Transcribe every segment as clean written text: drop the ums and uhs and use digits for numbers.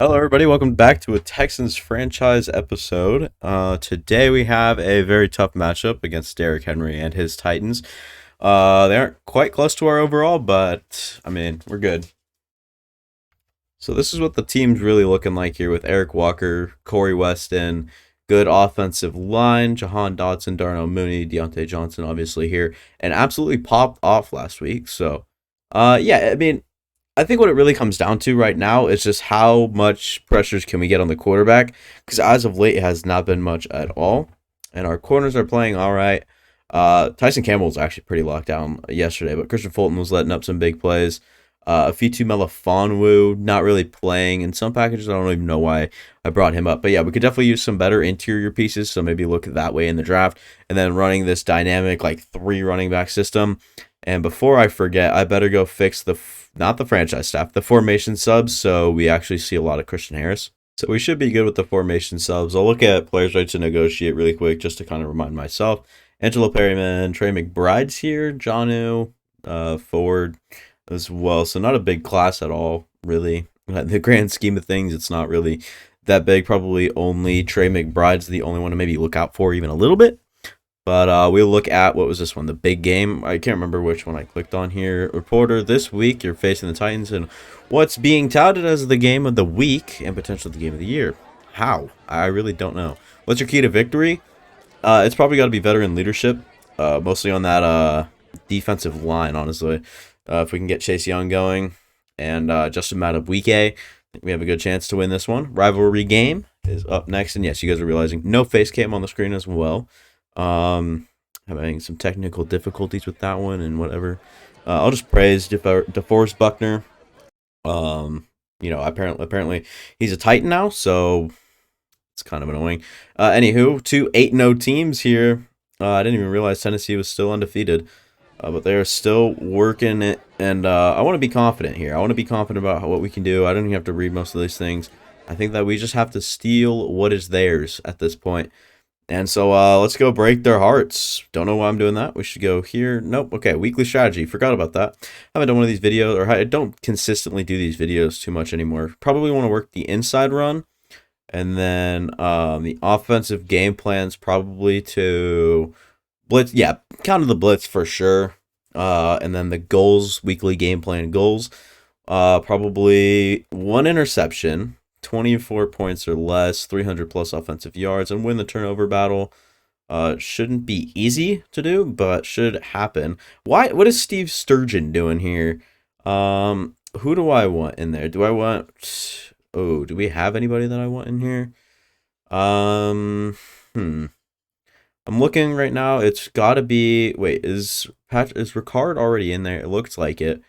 Hello, everybody. Welcome back to a Texans franchise episode. Today we have a very tough matchup against Derrick Henry and his Titans. They aren't quite close to our overall, but I mean, we're good. So this is what the team's really looking like here with Eric Walker, Corey Weston, good offensive line, Jahan Dotson, Darnell Mooney, Deontay Johnson, obviously here, and absolutely popped off last week. So, yeah, I mean, I think what it really comes down to right now is just how much pressures can we get on the quarterback, because as of late it has not been much at all, and our corners are playing all right. Tyson Campbell was actually pretty locked down yesterday, but Christian Fulton was letting up some big plays. Afitu Melifonwu not really playing in some packages. I don't even know why I brought him up, but yeah, we could definitely use some better interior pieces. So maybe look that way in the draft, and then running this dynamic like 3 running back system. And before I forget, I better go fix not the franchise staff, the formation subs, so we actually see a lot of Christian Harris. So we should be good with the formation subs. I'll look at players' rights to negotiate really quick just to kind of remind myself. Angelo Perryman, Trey McBride's here, Jonnu, Ford as well. So not a big class at all, really. In the grand scheme of things, it's not really that big. Probably only Trey McBride's the only one to maybe look out for even a little bit. But we'll look at, what was this one? The big game. I can't remember which one I clicked on here. Reporter, this week you're facing the Titans and what's being touted as the game of the week and potentially the game of the year. How? I really don't know. What's your key to victory? It's probably got to be veteran leadership, mostly on that defensive line, honestly. If we can get Chase Young going and Justin Madubuike, I think we have a good chance to win this one. Rivalry game is up next. And yes, you guys are realizing no face cam on the screen as well. Having some technical difficulties with that one and whatever. I'll just praise DeForest Buckner. Apparently he's a Titan now, so it's kind of annoying. Anywho, 2 8-0 teams here. I didn't even realize Tennessee was still undefeated, but they're still working it, and I want to be confident here. I want to be confident about what we can do. I don't even have to read most of these things. I think that we just have to steal what is theirs at this point. And so let's go break their hearts. Don't know why I'm doing that. We should go here. Nope. Okay, weekly strategy. Forgot about that. I haven't done one of these videos, or I don't consistently do these videos too much anymore. Probably want to work the inside run. And then the offensive game plans probably to blitz. Yeah, counter the blitz for sure. And then the goals, weekly game plan goals. Probably 1 interception. 24 points or less, 300 plus offensive yards, and win the turnover battle. Shouldn't be easy to do, but should happen. What is Steve Sturgeon doing here? Who do I want in there? Do we have anybody that I want in here? I'm looking right now. It's got to be. Wait, is Ricard already in there? It looks like it.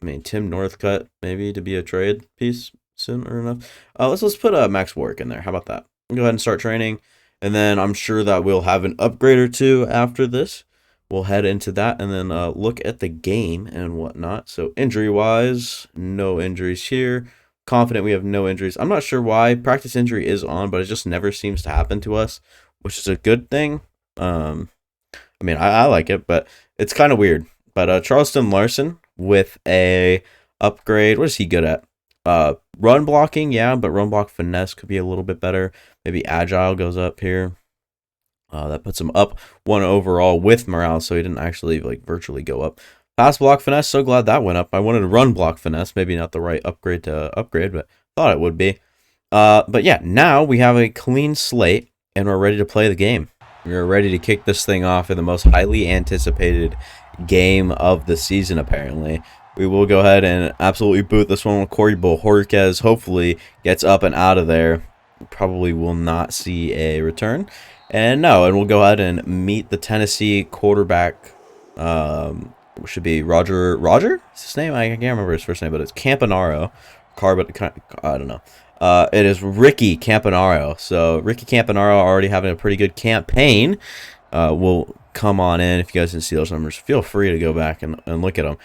I mean, Tim Northcutt, maybe, to be a trade piece soon or enough. Let's put Max Warwick in there. How about that? Go ahead and start training. And then I'm sure that we'll have an upgrade or two after this. We'll head into that and then look at the game and whatnot. So injury-wise, no injuries here. Confident we have no injuries. I'm not sure why. Practice injury is on, but it just never seems to happen to us, which is a good thing. I mean, I like it, but it's kind of weird. But Charleston Larson with a upgrade. What is he good at? Run blocking, yeah, but run block finesse could be a little bit better. Maybe agile goes up here. That puts him up 1 overall with morale, so he didn't actually virtually go up. Pass block finesse, so glad that went up. I wanted to run block finesse, maybe not the right upgrade to upgrade, but thought it would be. But yeah, now we have a clean slate, and we're ready to play the game. We're ready to kick this thing off in the most highly anticipated game of the season, apparently. We will go ahead and absolutely boot this one with Corey Bojorquez. Hopefully gets up and out of there. Probably will not see a return. And we'll go ahead and meet the Tennessee quarterback. Should be Roger? Is his name? I can't remember his first name, but it's Campanaro. I don't know. It is Ricky Campanaro. So Ricky Campanaro already having a pretty good campaign. Will come on in. If you guys didn't see those numbers, feel free to go back and look at them.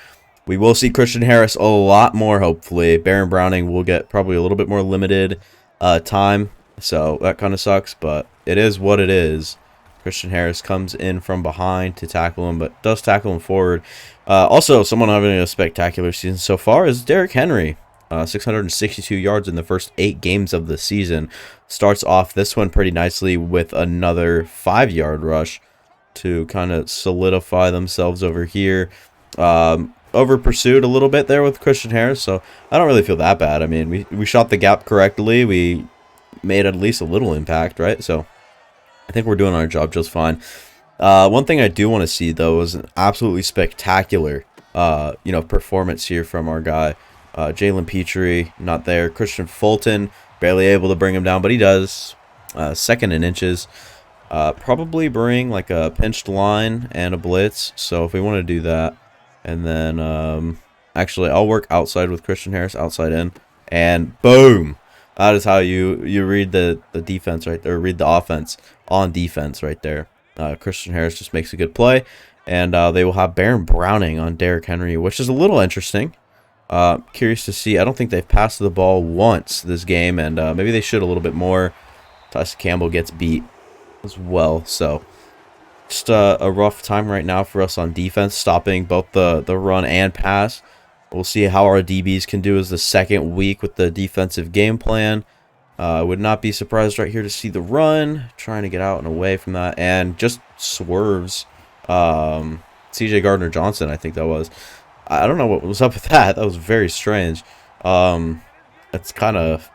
We will see Christian Harris a lot more, hopefully. Baron Browning will get probably a little bit more limited time, so that kind of sucks, but it is what it is. Christian Harris comes in from behind to tackle him, but does tackle him forward. Also, someone having a spectacular season so far is Derrick Henry. 662 yards in the first 8 games of the season. Starts off this one pretty nicely with another 5-yard rush to kind of solidify themselves over here. Over pursued a little bit there with Christian Harris, so I don't really feel that bad. I mean, we shot the gap correctly. We made at least a little impact, right? So I think we're doing our job just fine. One thing I do want to see, though, is an absolutely spectacular, performance here from our guy. Jalen Petrie, not there. Christian Fulton, barely able to bring him down, but he does. Second in inches. Probably bring like a pinched line and a blitz. So if we want to do that, and then actually I'll work outside with Christian Harris, outside in, and boom. That is how you read the defense right there, read the offense on defense right there. Christian Harris just makes a good play, and they will have Baron Browning on Derrick Henry, which is a little interesting. Curious to see. I don't think they've passed the ball once this game, and maybe they should a little bit more. Tyson Campbell gets beat as well, so just a rough time right now for us on defense, stopping both the run and pass. We'll see how our DBs can do as the second week with the defensive game plan. Would not be surprised right here to see the run, trying to get out and away from that, and just swerves. CJ Gardner-Johnson, I think that was. I don't know what was up with that. That was very strange. That's kind of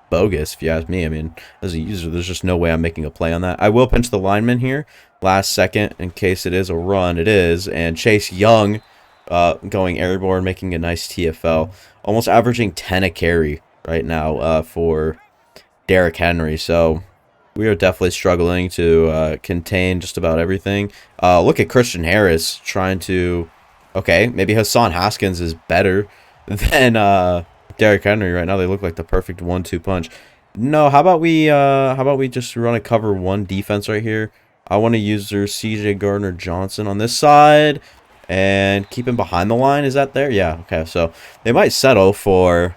bogus, if you ask me. I mean, as a user, there's just no way I'm making a play on that. I will pinch the lineman here last second in case it is a run. It is, and Chase Young going airborne, making a nice TFL, almost averaging 10 a carry right now for Derrick Henry. So we are definitely struggling to contain just about everything. Look at Christian Harris trying to. Okay, maybe Hassan Haskins is better than Derrick Henry right now. They look like the perfect 1-2 punch. No, how about we just run a cover 1 defense right here? I want to use their CJ Gardner-Johnson on this side and keep him behind the line. Is that there? Yeah. Okay. So they might settle for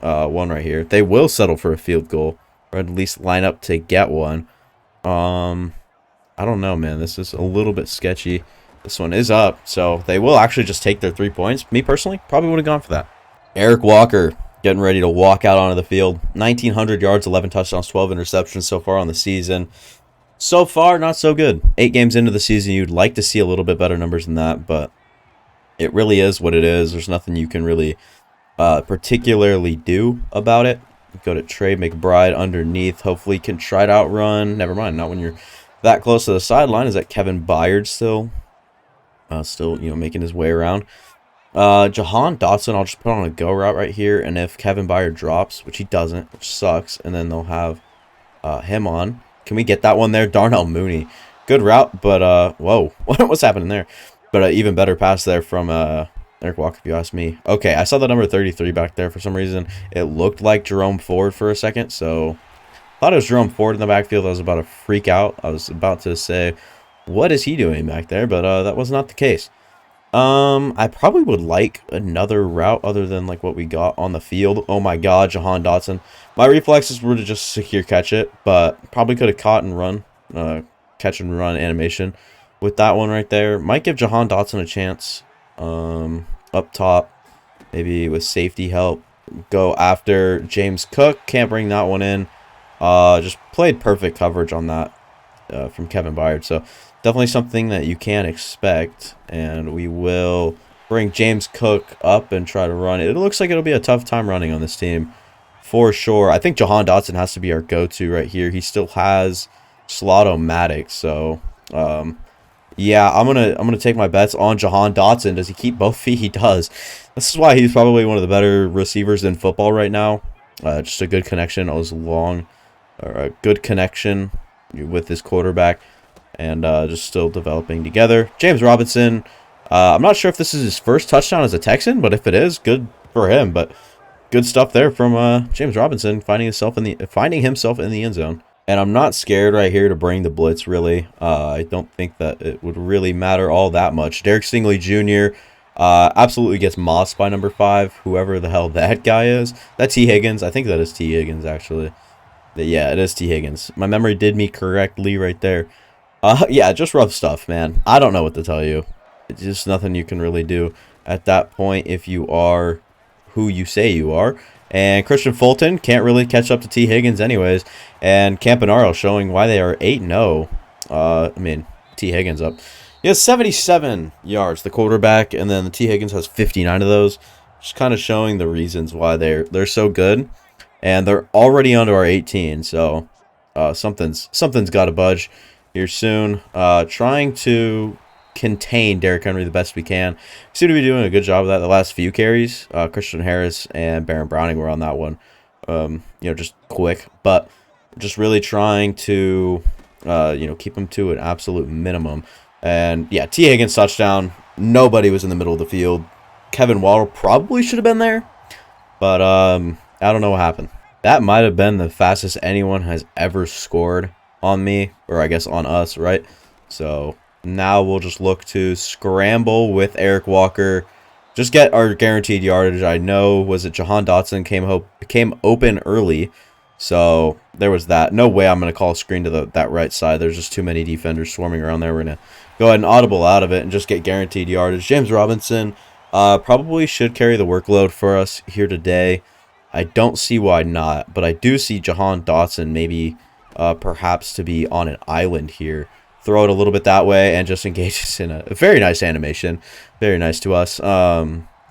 one right here. They will settle for a field goal, or at least line up to get one. I don't know, man. This is a little bit sketchy. This one is up, so they will actually just take their 3 points. Me personally, probably would have gone for that. Eric Walker getting ready to walk out onto the field. 1,900 yards, 11 touchdowns, 12 interceptions so far on the season. So far, not so good. 8 games into the season, you'd like to see a little bit better numbers than that, but it really is what it is. There's nothing you can really particularly do about it. Go to Trey McBride underneath. Hopefully can try to outrun. Never mind, not when you're that close to the sideline. Is that Kevin Byard still? Still, making his way around. Jahan Dotson, I'll just put on a go route right here, and if Kevin Byard drops, which he doesn't, which sucks, and then they'll have him on. Can we get that one there? Darnell Mooney. Good route, but, whoa, what's happening there? But even better pass there from Eric Walker, if you ask me. Okay, I saw the number 33 back there for some reason. It looked like Jerome Ford for a second, so I thought it was Jerome Ford in the backfield. I was about to freak out. I was about to say, what is he doing back there? But that was not the case. I probably would like another route other than like what we got on the field. Oh my God, Jahan Dotson. My reflexes were to just secure catch it, but probably could have caught and run, catch and run animation with that one right there. Might give Jahan Dotson a chance. Up top, maybe with safety help, go after James Cook. Can't bring that one in. Just played perfect coverage on that from Kevin Byard. So definitely something that you can expect, and we will bring James Cook up and try to run it. It looks like it'll be a tough time running on this team for sure. I think Jahan Dotson has to be our go-to right here. He still has Slot-O-Matic, so yeah, I'm gonna take my bets on Jahan Dotson. Does he keep both feet? He does. This is why he's probably one of the better receivers in football right now. Just a good connection. It was long, or a good connection with his quarterback. And just still developing together. James Robinson, I'm not sure if this is his first touchdown as a Texan, but if it is, good for him. But good stuff there from James Robinson, finding himself in the end zone. And I'm not scared right here to bring the blitz, really. I don't think that it would really matter all that much. Derek Stingley Jr. Absolutely gets mossed by number 5, whoever the hell that guy is. That's T. Higgins. I think that is T. Higgins, actually. But yeah, it is T. Higgins. My memory did me correctly right there. Yeah, just rough stuff, man. I don't know what to tell you. It's just nothing you can really do at that point if you are who you say you are. And Christian Fulton can't really catch up to T. Higgins anyways. And Campanaro showing why they are 8-0. I mean, T. Higgins up. He has 77 yards, the quarterback, and then the T. Higgins has 59 of those. Just kind of showing the reasons why they're so good. And they're already under our 18, so something's got to budge here soon. Trying to contain Derrick Henry the best we can. We seem to be doing a good job of that the last few carries. Christian Harris and Baron Browning were on that one. Just quick, but just really trying to keep them to an absolute minimum. And yeah, T. Higgins touchdown. Nobody was in the middle of the field. Kevin Waddle probably should have been there, but I don't know what happened. That might have been the fastest anyone has ever scored on me, or I guess on us, right? So now we'll just look to scramble with Eric Walker. Just get our guaranteed yardage. I know, was it Jahan Dotson came open early, so there was that. No way I'm going to call a screen to that right side. There's just too many defenders swarming around there. We're going to go ahead and audible out of it and just get guaranteed yardage. James Robinson probably should carry the workload for us here today. I don't see why not, but I do see Jahan Dotson maybe perhaps to be on an island here. Throw it a little bit that way and just engage us in a very nice animation. Very nice to us.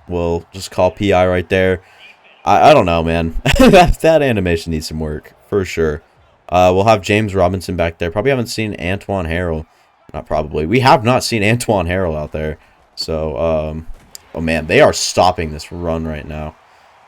We'll just call PI right there. I don't know, man. that animation needs some work for sure. We'll have James Robinson back there. Probably haven't seen Antoine Harrell. Not probably. We have not seen Antoine Harrell out there. So, oh man, they are stopping this run right now.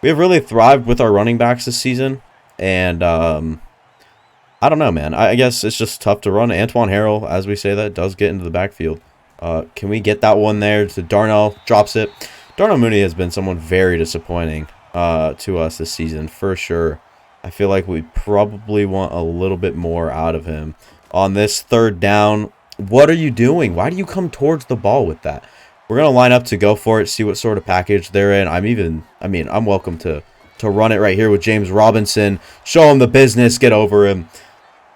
We have really thrived with our running backs this season, and I don't know, man. I guess it's just tough to run. Antoine Harrell, as we say that, does get into the backfield. Can we get that one there to Darnell? Drops it. Darnell Mooney has been someone very disappointing to us this season, for sure. I feel like we probably want a little bit more out of him. On this third down, what are you doing? Why do you come towards the ball with that? We're going to line up to go for it, see what sort of package they're in. I'm welcome to run it right here with James Robinson. Show him the business, get over him.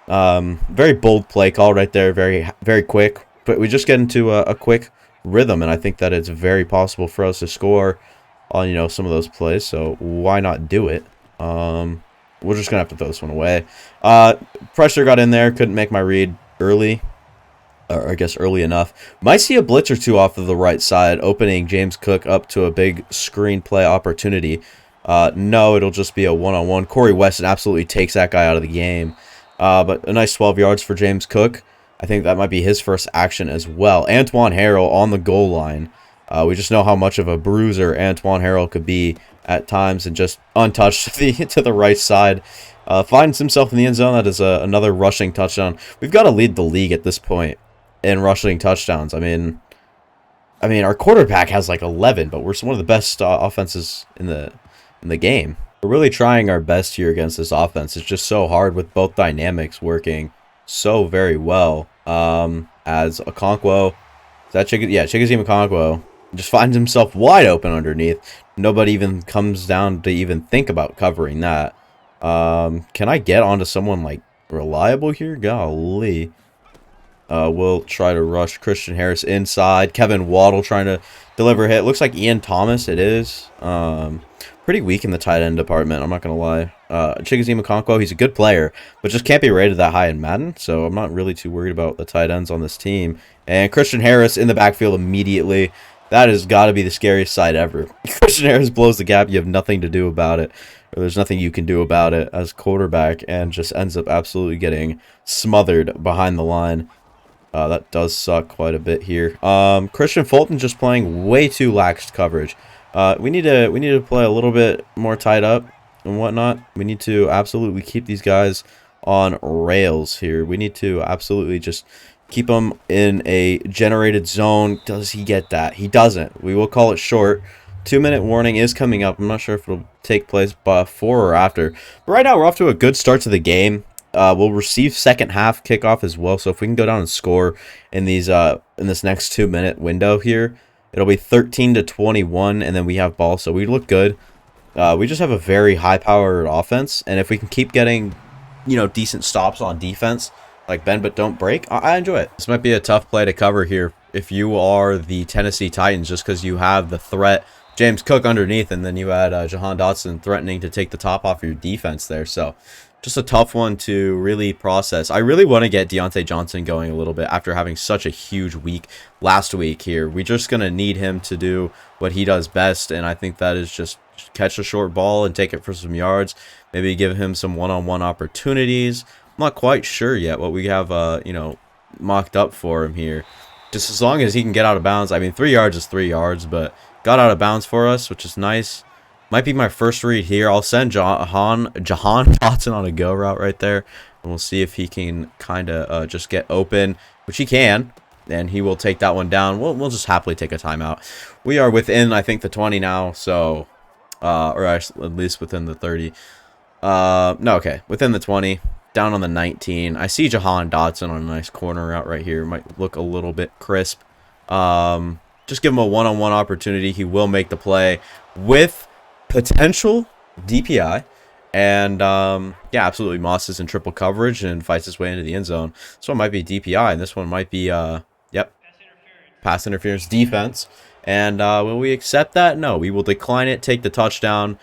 Very bold play call right there, very, very quick. But we just get into a quick rhythm, and I think that it's very possible for us to score on, some of those plays. So why not do it? We're just going to have to throw this one away. Pressure got in there, couldn't make my read early. Or I guess early enough. Might see a blitz or two off of the right side, opening James Cook up to a big screen play opportunity. No, it'll just be a one-on-one. Corey Weston absolutely takes that guy out of the game. But a nice 12 yards for James Cook. I think that might be his first action as well. Antoine Harrell on the goal line. We just know how much of a bruiser Antoine Harrell could be at times, and just untouched to the right side. Finds himself in the end zone. That is another rushing touchdown. We've got to lead the league at this point in rushing touchdowns. I mean, our quarterback has like 11, but we're one of the best offenses in the game. We're really trying our best here against this offense. It's just so hard with both dynamics working so very well. As Okonkwo, Chickasee Okonkwo just finds himself wide open underneath. Nobody even comes down to even think about covering that. Can I get onto someone like reliable here? Golly. We'll try to rush Christian Harris inside. Kevin Waddle trying to deliver a hit. Looks like Ian Thomas it is. Pretty weak in the tight end department, I'm not going to lie. Chickasee Okonkwo, he's a good player, but just can't be rated that high in Madden, so I'm not really too worried about the tight ends on this team. And Christian Harris in the backfield immediately. That has got to be the scariest sight ever. Christian Harris blows the gap. You have nothing to do about it. Or there's nothing you can do about it as quarterback, and just ends up absolutely getting smothered behind the line. That does suck quite a bit here. Christian Fulton just playing way too lax coverage. We need to play a little bit more tied up and whatnot. We need to absolutely keep these guys on rails here. We need to absolutely just keep them in a generated zone. Does he get that? He doesn't. We will call it short. 2-minute warning is coming up. I'm not sure if it'll take place before or after. But right now, we're off to a good start to the game. We'll receive second half kickoff as well. So if we can go down and score in these in this next 2-minute window here, it'll be 13-21, and then we have ball. So we look good. We just have a very high-powered offense, and if we can keep getting, decent stops on defense, like bend but don't break, I enjoy it. This might be a tough play to cover here if you are the Tennessee Titans, just because you have the threat James Cook underneath, and then you had Jahan Dotson threatening to take the top off your defense there. So just a tough one to really process. I really want to get Deontay Johnson going a little bit after having such a huge week last week here. We're just going to need him to do what he does best, and I think that is just catch a short ball and take it for some yards. Maybe give him some one-on-one opportunities. I'm not quite sure yet what we have, mocked up for him here. Just as long as he can get out of bounds. I mean, 3 yards is 3 yards, but got out of bounds for us, which is nice. Might be my first read here. I'll send Jahan Dotson on a go route right there, and we'll see if he can kind of just get open, which he can, and he will take that one down. We'll just happily take a timeout. We are within, I think, the 20 now, so or at least within the 30. No, okay, within the 20. Down on the 19. I see Jahan Dotson on a nice corner route right here. Might look a little bit crisp. Just give him a one-on-one opportunity. He will make the play with potential DPI. And, yeah, absolutely. Moss is in triple coverage and fights his way into the end zone. This one might be DPI, and this one might be, yep, pass interference defense. And will we accept that? No, we will decline it, take the touchdown.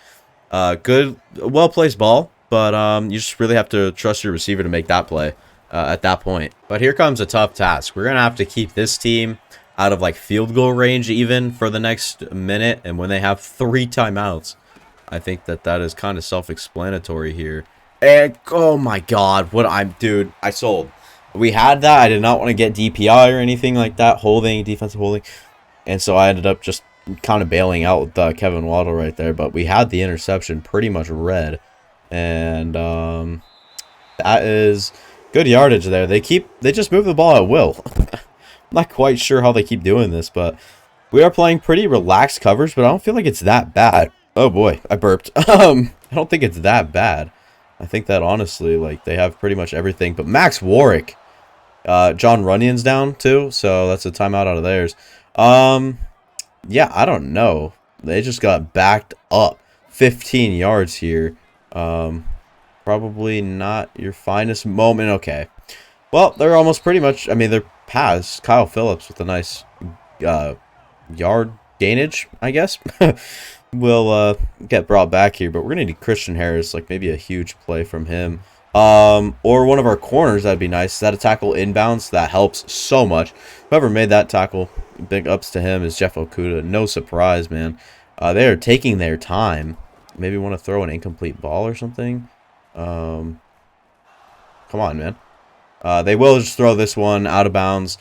Good, well-placed ball. But you just really have to trust your receiver to make that play at that point. But here comes a tough task. We're going to have to keep this team out of like field goal range even for the next minute. And when they have 3 timeouts, I think that is kind of self-explanatory here. And oh my God, dude, I sold. We had that. I did not want to get DPI or anything like that, defensive holding. And so I ended up just kind of bailing out with Kevin Waddle right there. But we had the interception pretty much red. And that is good yardage there. They just move the ball at will. I'm not quite sure how they keep doing this, but we are playing pretty relaxed coverage, but I don't feel like it's that bad. Oh boy, I burped. I don't think it's that bad. I think that honestly, like, they have pretty much everything. But Max Warwick, John Runyon's down too, so that's a timeout out of theirs. Yeah, I don't know. They just got backed up 15 yards here. Probably not your finest moment. Okay. Well, they're almost pretty much, I mean, they're past Kyle Phillips with a nice yard gainage, I guess. Will get brought back here, but we're going to need Christian Harris, like maybe a huge play from him. Or one of our corners, that'd be nice. Is that a tackle inbounds? That helps so much. Whoever made that tackle, big ups to him, is Jeff Okudah. No surprise, man. They are taking their time. Maybe want to throw an incomplete ball or something. Come on, man. They will just throw this one out of bounds.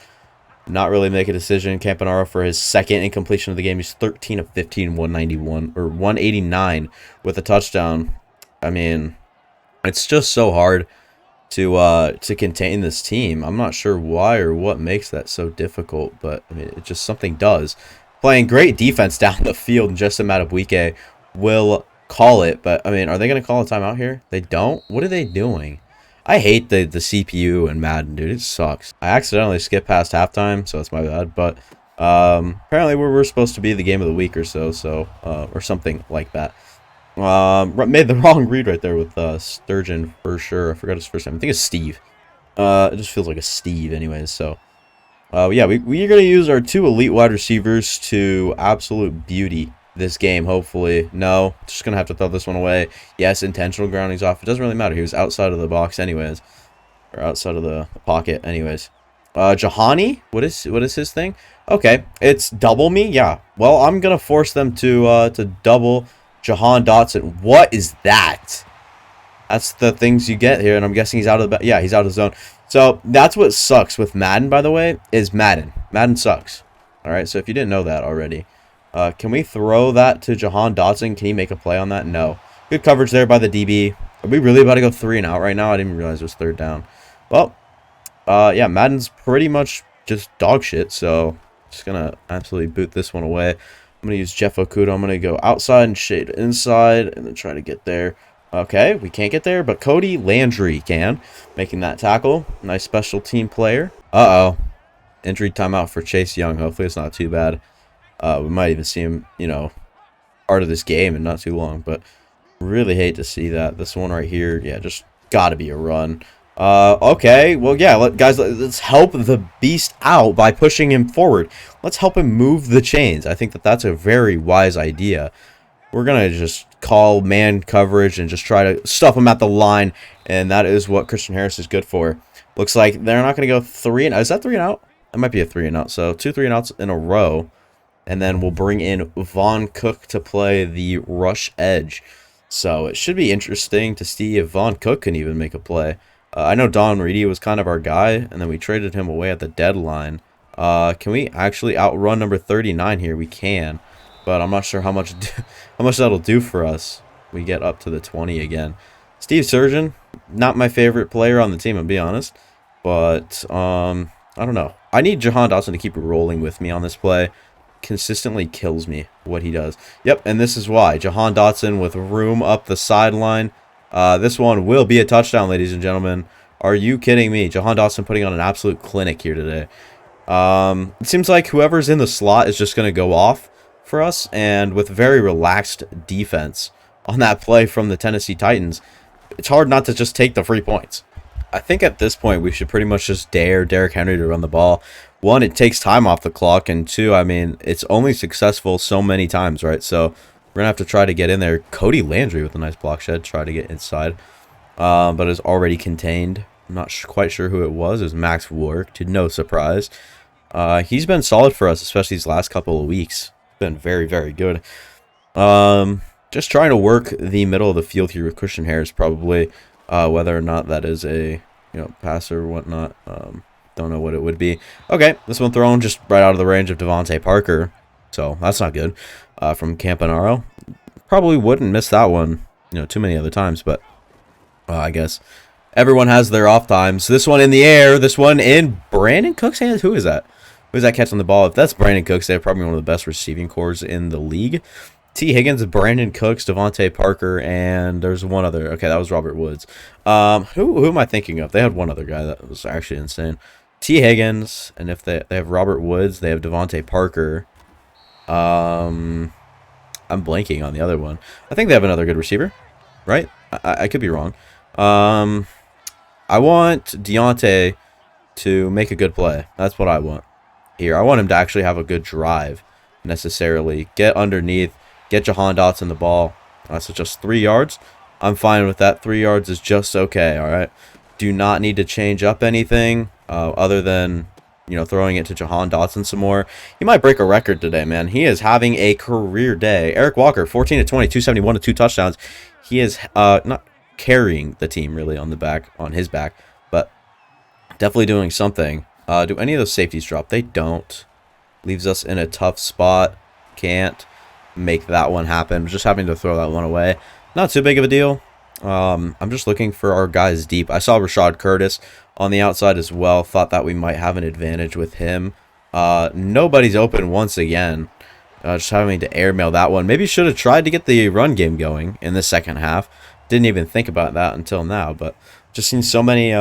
Not really make a decision. Campanaro for his second incompletion of the game. He's 13 of 15, 191 or 189 with a touchdown. I mean, it's just so hard to contain this team. I'm not sure why or what makes that so difficult, but I mean, it just something does. Playing great defense down the field, and just Madubuike will call it. But I mean, are they going to call a timeout here? They don't. What are they doing? I hate the CPU and Madden, dude. It sucks. I accidentally skipped past halftime, so that's my bad. But apparently we're supposed to be the game of the week or so, or something like that. Made the wrong read right there with Sturgeon for sure. I forgot his first name. I think it's Steve. It just feels like a Steve anyways. So yeah, we're going to use our 2 elite wide receivers to absolute beauty this game, hopefully. No, just going to have to throw this one away. Yes, intentional groundings off. It doesn't really matter. He was outside of the box anyways. Or outside of the pocket anyways. Jahani? What is his thing? Okay, it's double me? Yeah. Well, I'm going to force them to double Jahan Dotson. What is that? That's the things you get here, and I'm guessing he's out of the... Yeah, he's out of the zone. So, that's what sucks with Madden, by the way, is Madden. Madden sucks. Alright, so if you didn't know that already... can we throw that to Jahan Dotson? Can he make a play on that? No. Good coverage there by the DB. Are we really about to go 3 and out right now? I didn't even realize it was 3rd down. Well, yeah, Madden's pretty much just dog shit, so just going to absolutely boot this one away. I'm going to use Jeff Okudah. I'm going to go outside and shade inside and then try to get there. Okay, we can't get there, but Cody Landry can, making that tackle. Nice special team player. Uh-oh. Injury timeout for Chase Young. Hopefully it's not too bad. We might even see him, you know, part of this game in not too long. But really hate to see that. This one right here, yeah, just got to be a run. Okay. Well, yeah, guys, let's help the beast out by pushing him forward. Let's help him move the chains. I think that that's a very wise idea. We're going to just call man coverage and just try to stuff him at the line, and that is what Christian Harris is good for. Looks like they're not going to go 3 and out. Is that 3 and out? It might be a 3 and out. So 2 3 and outs in a row. And then we'll bring in Vaughn Cook to play the rush edge. So it should be interesting to see if Vaughn Cook can even make a play. I know Don Reedy was kind of our guy, and then we traded him away at the deadline. Can we actually outrun number 39 here? We can, but I'm not sure how much how much that'll do for us. We get up to the 20 again. Steve Surgeon, not my favorite player on the team, I'll be honest, but I don't know. I need Jahan Dotson to keep rolling with me on this play. Consistently kills me what he does. Yep, and this is why. Jahan Dotson with room up the sideline. This one will be a touchdown, ladies and gentlemen. Are you kidding me? Jahan Dotson putting on an absolute clinic here today. It seems like whoever's in the slot is just going to go off for us, and with very relaxed defense on that play from the Tennessee Titans, it's hard not to just take the 3 points. I think at this point we should pretty much just dare Derrick Henry to run the ball. One, it takes time off the clock, and two, I mean, it's only successful so many times, right? So we're going to have to try to get in there. Cody Landry with a nice block shed, try to get inside, but is already contained. I'm not quite sure who it was. It was Max Wark, to no surprise. He's been solid for us, especially these last couple of weeks. Been very, very good. Just trying to work the middle of the field here with Christian Harris, probably. Whether or not that is a passer or whatnot, don't know what it would be. Okay, this one thrown just right out of the range of Devontae Parker, so that's not good. From Campanaro, probably wouldn't miss that one, too many other times, but I guess everyone has their off times. This one in the air, this one in Brandon Cook's hands. Who is that? Who's that catching the ball? If that's Brandon Cooks, they have probably one of the best receiving cores in the league. T. Higgins, Brandon Cooks, Devontae Parker, and there's one other. Okay, that was Robert Woods. Who am I thinking of? They had one other guy that was actually insane. T. Higgins, and if they have Robert Woods, they have Devontae Parker. I'm blanking on the other one. I think they have another good receiver, right? I could be wrong. I want Deontay to make a good play. That's what I want here. I want him to actually have a good drive, necessarily. Get underneath. Get Jahan Dotson the ball. So just 3 yards. I'm fine with that. 3 yards is just okay, all right? Do not need to change up anything other than, throwing it to Jahan Dotson some more. He might break a record today, man. He is having a career day. Eric Walker, 14 to 20, 271 to 2 touchdowns. He is not carrying the team really on his back, but definitely doing something. Do any of those safeties drop? They don't. Leaves us in a tough spot. Can't make that one happen. Just having to throw that one away. Not too big of a deal. I'm just looking for our guys deep. I saw Rashad Curtis on the outside as well. Thought that we might have an advantage with him. Nobody's open once again. Just having to airmail that one. Maybe should have tried to get the run game going in the second half. Didn't even think about that until now. But just seen so many,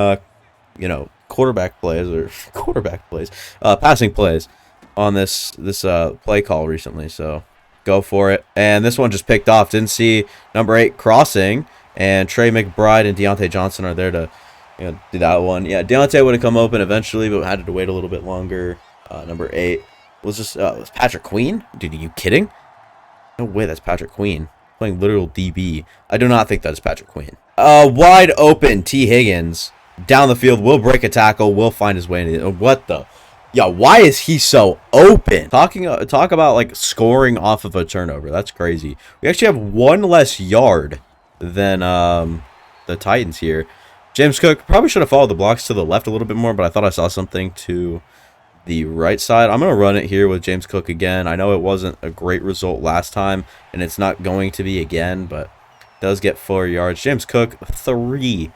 quarterback plays, passing plays on this play call recently. So go for it. And this one just picked off. Didn't see number 8 crossing. And Trey McBride and Deontay Johnson are there to do that one. Yeah, Deontay would have come open eventually, but had to wait a little bit longer. Number 8 was just was Patrick Queen. Dude, are you kidding? No way that's Patrick Queen. Playing literal DB. I do not think that's Patrick Queen. Wide open T. Higgins. Down the field. Will break a tackle. Will find his way into what the... Yeah, why is he so open? Talk about like scoring off of a turnover. That's crazy. We actually have 1 less yard than the Titans here. James Cook probably should have followed the blocks to the left a little bit more, but I thought I saw something to the right side. I'm going to run it here with James Cook again. I know it wasn't a great result last time, and it's not going to be again, but does get 4 yards. James Cook, three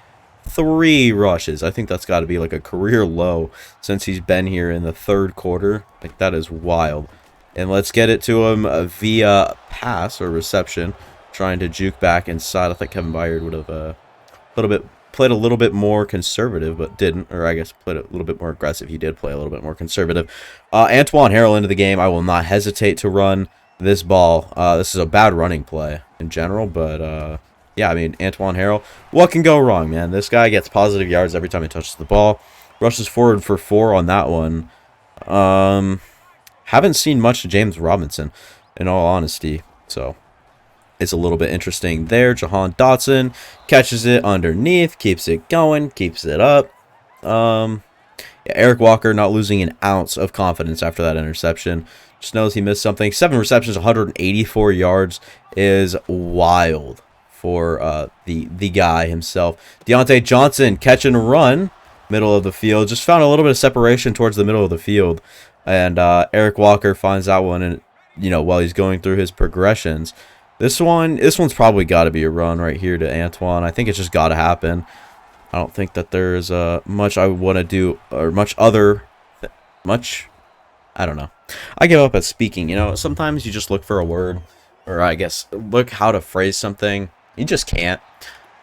rushes. I think that's got to be like a career low since he's been here in the 3rd quarter. Like, that is wild. And let's get it to him via pass or reception. Trying to juke back inside. I think Kevin Byard would have played a little bit more conservative, but didn't. Or I guess played a little bit more aggressive. He did play a little bit more conservative. Antoine Harrell into the game. I will not hesitate to run this ball. This is a bad running play in general, but yeah, I mean, Antoine Harrell, what can go wrong, man? This guy gets positive yards every time he touches the ball. Rushes forward for 4 on that one. Haven't seen much of James Robinson, in all honesty. So, it's a little bit interesting there. Jahan Dotson catches it underneath, keeps it going, keeps it up. Yeah, Eric Walker not losing an ounce of confidence after that interception. Just knows he missed something. 7 receptions, 184 yards is wild for the guy himself. Deontay Johnson catch and run, middle of the field. Just found a little bit of separation towards the middle of the field. And Eric Walker finds that one, and while he's going through his progressions. This one's probably got to be a run right here to Antoine. I think it's just got to happen. I don't think that there's much I want to do or much. I don't know. I give up at speaking. Sometimes you just look for a word, or I guess look how to phrase something. You just can't.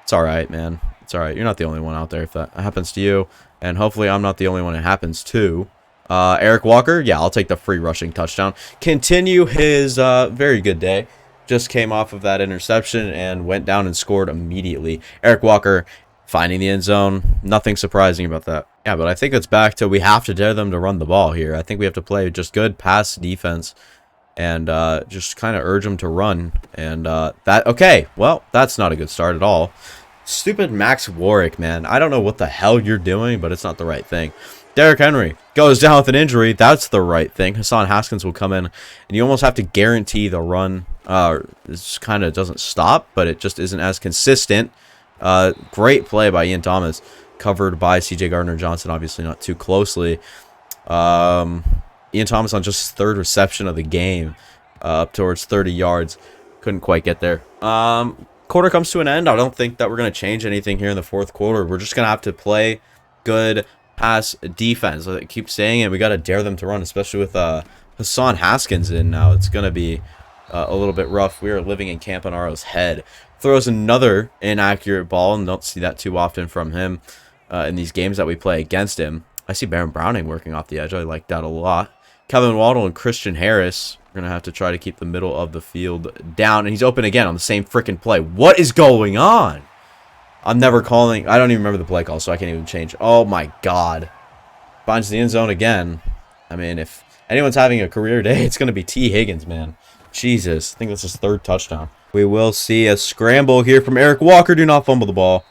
It's all right, man. It's all right. You're not the only one out there if that happens to you, and hopefully I'm not the only one it happens to. Eric Walker, yeah, I'll take the free rushing touchdown. Continue his very good day. Just came off of that interception and went down and scored immediately. Eric Walker finding the end zone. Nothing surprising about that. Yeah, but I think it's back to we have to dare them to run the ball here. I think we have to play just good pass defense and just kind of urge them to run. And okay, well, that's not a good start at all. Stupid Max Warwick, man. I don't know what the hell you're doing, but it's not the right thing. Derrick Henry goes down with an injury. That's the right thing. Hassan Haskins will come in, and you almost have to guarantee the run. It kind of doesn't stop, but it just isn't as consistent. Great play by Ian Thomas, covered by C.J. Gardner-Johnson, obviously not too closely. Ian Thomas on just his 3rd reception of the game, up towards 30 yards. Couldn't quite get there. Quarter comes to an end. I don't think that we're going to change anything here in the 4th quarter. We're just going to have to play good pass defense. I keep saying it. We got to dare them to run, especially with Hassan Haskins in now. It's going to be a little bit rough. We are living in Campanaro's head. Throws another inaccurate ball, and don't see that too often from him in these games that we play against him. I see Baron Browning working off the edge. I like that a lot. Kevin Waddle and Christian Harris are going to have to try to keep the middle of the field down, and he's open again on the same freaking play. What is going on? I'm never calling. I don't even remember the play call, so I can't even change. Oh, my God. Finds the end zone again. I mean, if anyone's having a career day, it's going to be T. Higgins, man. Jesus. I think that's his 3rd touchdown. We will see a scramble here from Eric Walker. Do not fumble the ball.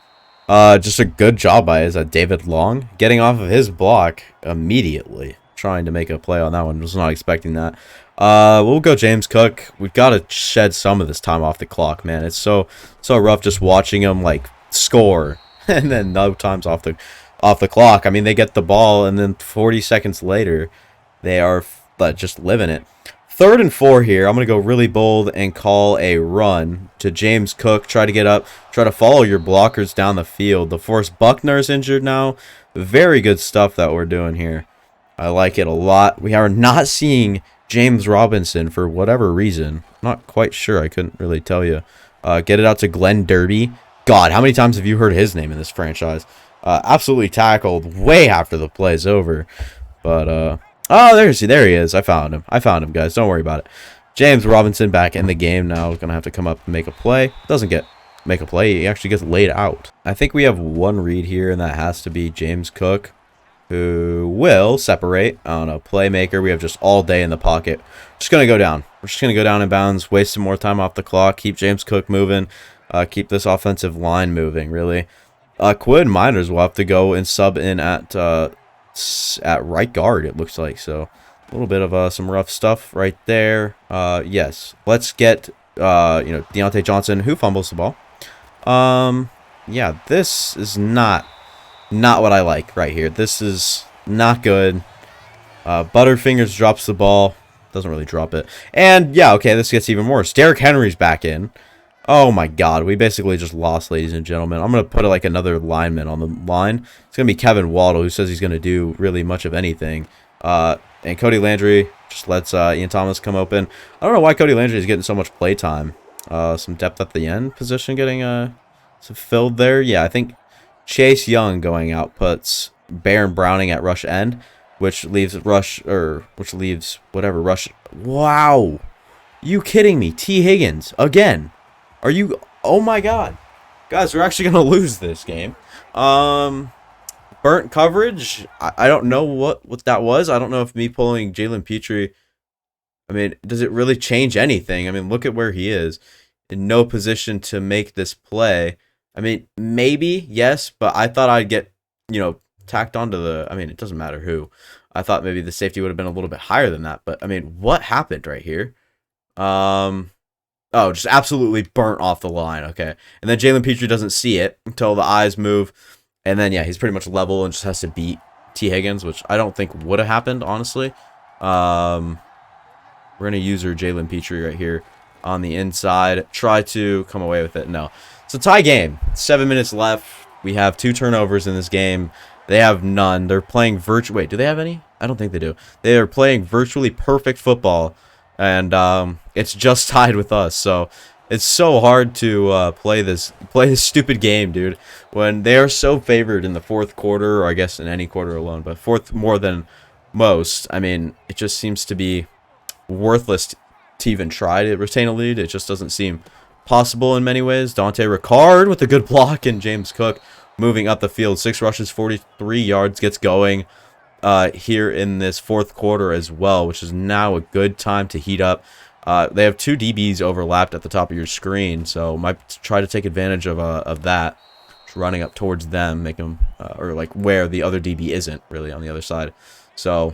Just a good job by David Long. Getting off of his block immediately. Trying to make a play on that one. Was not expecting that. We'll go James Cook. We've got to shed some of this time off the clock, man. It's so rough just watching him, score and then no time's off the clock. I mean, they get the ball and then 40 seconds later they are just living it. 3rd and 4 here. I'm gonna go really bold and call a run to James Cook. Try to get up, try to follow your blockers down the field. DeForest Buckner's injured now. Very good stuff that we're doing here. I like it a lot. We are not seeing James Robinson for whatever reason. Not quite sure. I couldn't really tell you. Get it out to Glenn Derby. God, how many times have you heard his name in this franchise? Absolutely tackled way after the play's over. But, oh, there he is. I found him, guys. Don't worry about it. James Robinson back in the game now. Going to have to come up and make a play. Doesn't make a play. He actually gets laid out. I think we have one read here, and that has to be James Cook, who will separate on a playmaker. We have just all day in the pocket. Just going to go down. We're just going to go down in bounds, waste some more time off the clock, keep James Cook moving. Keep this offensive line moving, really. Quinn Miners will have to go and sub in at right guard, it looks like. So, a little bit of some rough stuff right there. Yes. Let's get, Deontay Johnson, who fumbles the ball. Yeah, this is not what I like right here. This is not good. Butterfingers drops the ball. Doesn't really drop it. And, yeah, okay, this gets even worse. Derrick Henry's back in. Oh my God, we basically just lost, ladies and gentlemen. I'm going to put another lineman on the line. It's going to be Kevin Waddle, who says he's going to do really much of anything. And Cody Landry just lets Ian Thomas come open. I don't know why Cody Landry is getting so much play time. Some depth at the end position getting filled there. Yeah, I think Chase Young going out puts Baron Browning at rush end, which leaves rush. Wow. You kidding me? T. Higgins again. Are you? Oh my God. Guys, we're actually going to lose this game. Burnt coverage. I don't know what that was. I don't know if me pulling Jalen Petrie, I mean, does it really change anything? I mean, look at where he is. In no position to make this play. I mean, maybe, yes, but I thought I'd get, tacked onto the, I mean, it doesn't matter who. I thought maybe the safety would have been a little bit higher than that. But, I mean, what happened right here? Oh, just absolutely burnt off the line. Okay. And then Jalen Petrie doesn't see it until the eyes move. And then, yeah, he's pretty much level and just has to beat T. Higgins, which I don't think would have happened, honestly. We're going to use our Jalen Petrie right here on the inside. Try to come away with it. No. It's a tie game. 7 minutes left. We have 2 turnovers in this game. They have none. They're playing virtual. Wait, do they have any? I don't think they do. They are playing virtually perfect football. And it's just tied with us. So it's so hard to play this stupid game, dude. When they are so favored in the fourth quarter, or I guess in any quarter alone, but fourth more than most. I mean, it just seems to be worthless to even try to retain a lead. It just doesn't seem possible in many ways. Dante Ricard with a good block, and James Cook moving up the field. 6 rushes, 43 yards, gets going here in this fourth quarter as well, which is now a good time to heat up. They have 2 DBs overlapped at the top of your screen, so might try to take advantage of that. Just running up towards them, make them, or like where the other DB isn't really on the other side. So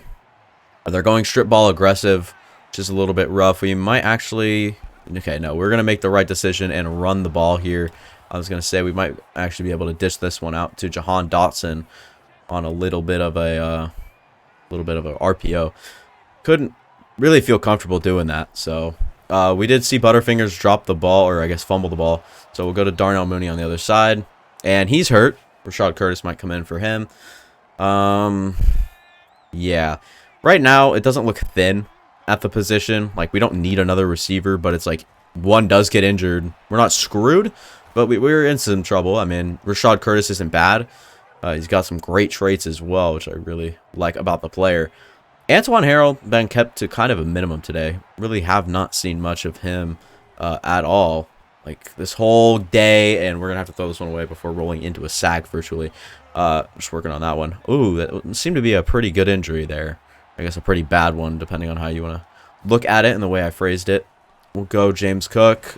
they're going strip ball aggressive, which is a little bit rough. We might actually, okay, no, we're going to make the right decision and run the ball here. I was going to say we might actually be able to dish this one out to Jahan Dotson on a little bit of a RPO. Couldn't really feel comfortable doing that. So we did see Butterfingers drop the ball, or I guess fumble the ball. So we'll go to Darnell Mooney on the other side, and he's hurt. Rashad Curtis might come in for him. Yeah. Right now it doesn't look thin at the position. Like, we don't need another receiver, but it's like one does get injured. We're not screwed, but we're in some trouble. I mean, Rashad Curtis isn't bad. He's got some great traits as well, which I really like about the player. Antoine Harrell been kept to kind of a minimum today. Really have not seen much of him at all. Like, this whole day, and we're going to have to throw this one away before rolling into a sack virtually. Just working on that one. Ooh, that seemed to be a pretty good injury there. I guess a pretty bad one, depending on how you want to look at it and the way I phrased it. We'll go James Cook.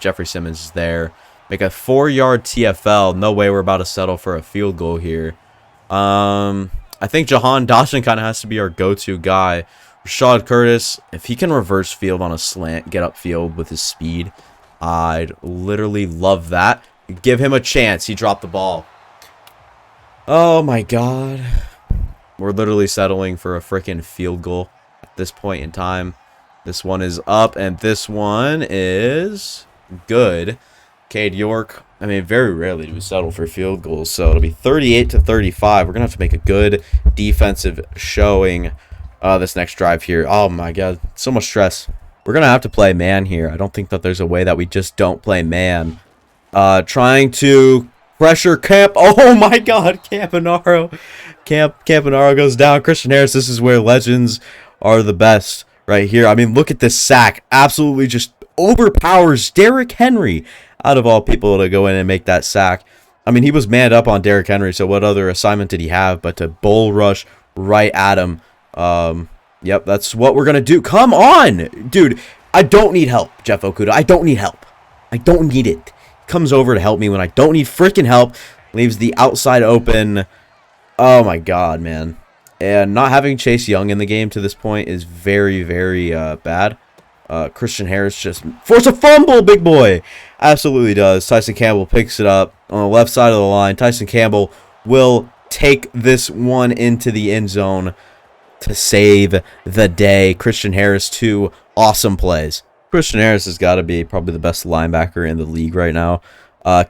Jeffrey Simmons is there. Make a 4-yard TFL. No way we're about to settle for a field goal here. I think Jahan Dotson kind of has to be our go-to guy. Rashad Curtis, if he can reverse field on a slant, get upfield with his speed, I'd literally love that. Give him a chance. He dropped the ball. Oh, my God. We're literally settling for a freaking field goal at this point in time. This one is up, and this one is good. Cade York, I mean, very rarely do we settle for field goals, so it'll be 38-35. We're going to have to make a good defensive showing this next drive here. Oh, my God, so much stress. We're going to have to play man here. I don't think that there's a way that we just don't play man. Trying to pressure Camp. Oh, my God, Campanaro. Campanaro goes down. Christian Harris, this is where legends are the best right here. I mean, look at this sack. Absolutely just overpowers Derrick Henry out of all people to go in and make that sack. I mean, he was manned up on Derrick Henry, so what other assignment did he have but to bull rush right at him? Yep, that's what we're going to do. Come on, dude. I don't need help, Jeff Okudah. I don't need help. I don't need it. He comes over to help me when I don't need freaking help. Leaves the outside open. Oh, my God, man. And not having Chase Young in the game to this point is very, very bad. Christian Harris just forced a fumble, big boy. Absolutely does. Tyson Campbell picks it up on the left side of the line. Tyson Campbell will take this one into the end zone to save the day. Christian Harris, 2 awesome plays. Christian Harris has got to be probably the best linebacker in the league right now.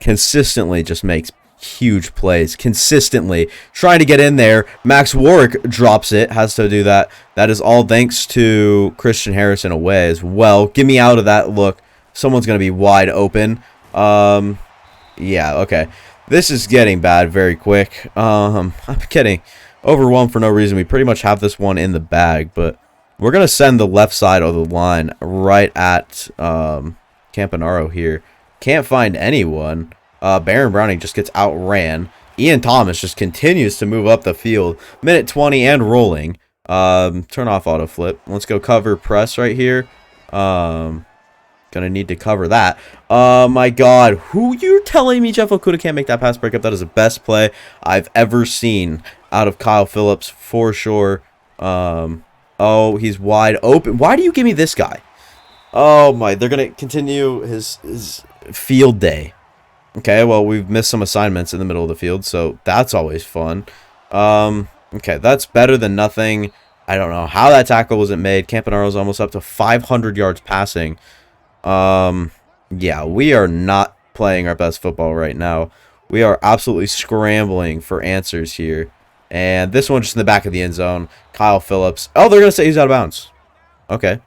Consistently just makes huge plays. Consistently trying to get in there. Max Warwick drops it. Has to do that. That is all thanks to Christian Harris in a way as well. Get me out of that look. Someone's going to be wide open. Yeah, okay. This is getting bad very quick. I'm getting overwhelmed for no reason. We pretty much have this one in the bag, but we're going to send the left side of the line right at Campanaro here. Can't find anyone. Baron Browning just gets outran. Ian Thomas just continues to move up the field. Minute 20 and rolling. Turn off auto flip. Let's go cover press right here. Gonna need to cover that. Oh my god. Who you're telling me Jeff Okudah can't make that pass breakup? That is the best play I've ever seen out of Kyle Phillips for sure. Oh, he's wide open. Why do you give me this guy? Oh my, they're gonna continue his field day. Okay, well, we've missed some assignments in the middle of the field, so that's always fun. Okay, that's better than nothing. I don't know how that tackle wasn't made. Campanaro's almost up to 500 yards passing. Yeah, we are not playing our best football right now. We are absolutely scrambling for answers here. And this one just in the back of the end zone. Kyle Phillips. Oh, they're going to say he's out of bounds. Okay.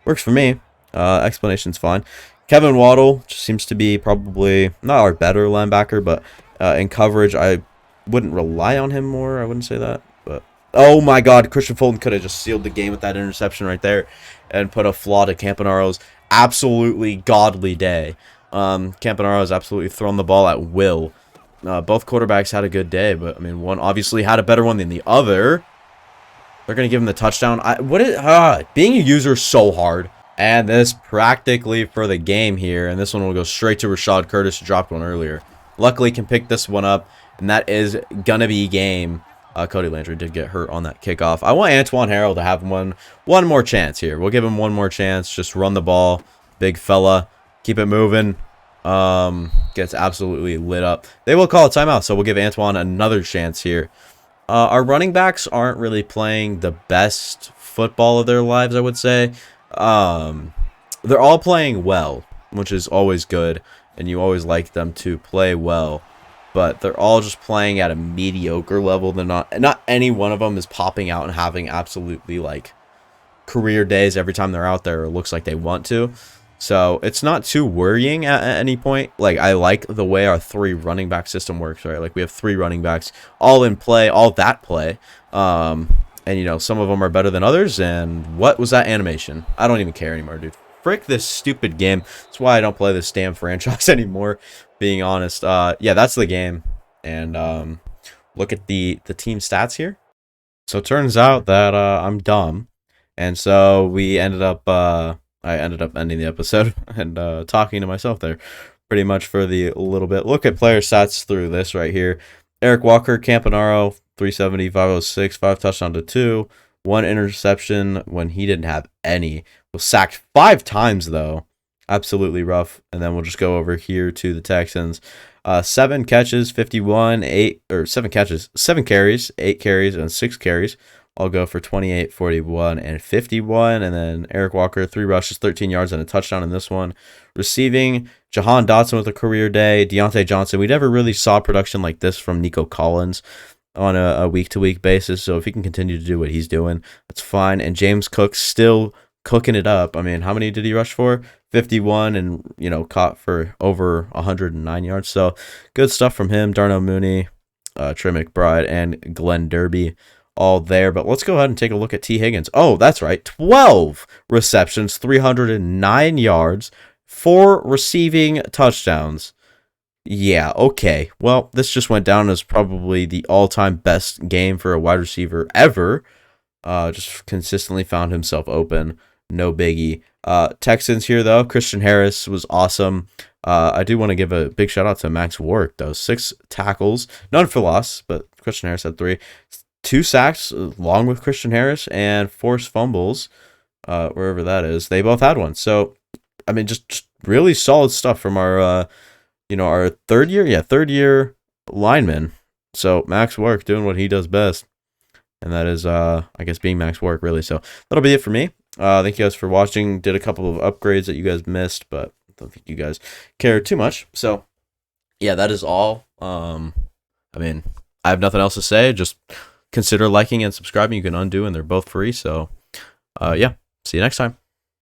Works for me. Explanation's fine. Kevin Waddle just seems to be probably not our better linebacker, but in coverage, I wouldn't rely on him more. I wouldn't say that. But oh my god, Christian Fulton could have just sealed the game with that interception right there and put a flaw to Campanaro's absolutely godly day. Campanaro has absolutely thrown the ball at will. Both quarterbacks had a good day, but I mean, one obviously had a better one than the other. They're gonna give him the touchdown. Being a user is so hard. And this practically for the game here, and this one will go straight to Rashad Curtis, who dropped one earlier. Luckily, can pick this one up, and that is gonna be game. Cody Landry did get hurt on that kickoff. I want Antoine Harrell to have one more chance here. We'll give him one more chance. Just run the ball, big fella, keep it moving. Gets absolutely lit up. They will call a timeout, so we'll give Antoine another chance here. Our running backs aren't really playing the best football of their lives, I would say. They're all playing well, which is always good, and you always like them to play well. But they're all just playing at a mediocre level. They're not any one of them is popping out and having absolutely like career days every time they're out there. Or looks like they want to. So it's not too worrying at any point. Like, I like the way our 3 running back system works, right? Like, we have 3 running backs all in play, all that play. And, you know, some of them are better than others. And what was that animation? I don't even care anymore, dude. Frick this stupid game. That's why I don't play this damn franchise anymore, being honest. Yeah, that's the game. And look at the team stats here. So it turns out that I'm dumb. And so we ended up... I ended up ending the episode and talking to myself there pretty much for the little bit. Look at player stats through this right here. Eric Walker, Campanaro, 370, 506, 5 touchdowns to 2, 1 interception when he didn't have any. Was sacked 5 times, though. Absolutely rough. And then we'll just go over here to the Texans. 7 catches, 51, 7 catches, 7 carries, 8 carries, and 6 carries. I'll go for 28, 41, and 51. And then Eric Walker, 3 rushes, 13 yards, and a touchdown in this one. Receiving, Jahan Dotson with a career day. Deontay Johnson. We never really saw production like this from Nico Collins on a week-to-week basis. So if he can continue to do what he's doing, that's fine. And James Cook still cooking it up. I mean, how many did he rush for? 51 and, you know, caught for over 109 yards. So good stuff from him. Darnell Mooney, Trey McBride, and Glenn Derby. All there, but let's go ahead and take a look at T. Higgins. Oh, that's right. 12 receptions, 309 yards, 4 receiving touchdowns. Yeah, okay. Well, this just went down as probably the all-time best game for a wide receiver ever. Just consistently found himself open. No biggie. Texans here, though. Christian Harris was awesome. I do want to give a big shout-out to Max Warwick, though. 6 tackles. None for loss, but Christian Harris had 3. 2 sacks along with Christian Harris and forced fumbles, wherever that is. They both had one. So, I mean, just really solid stuff from our, our third year lineman. So Max Work doing what he does best, and that is, I guess, being Max Work really. So that'll be it for me. Thank you guys for watching. Did a couple of upgrades that you guys missed, but I don't think you guys care too much. So, yeah, that is all. I mean, I have nothing else to say. Just consider liking and subscribing. You can undo, and they're both free. So, yeah, see you next time.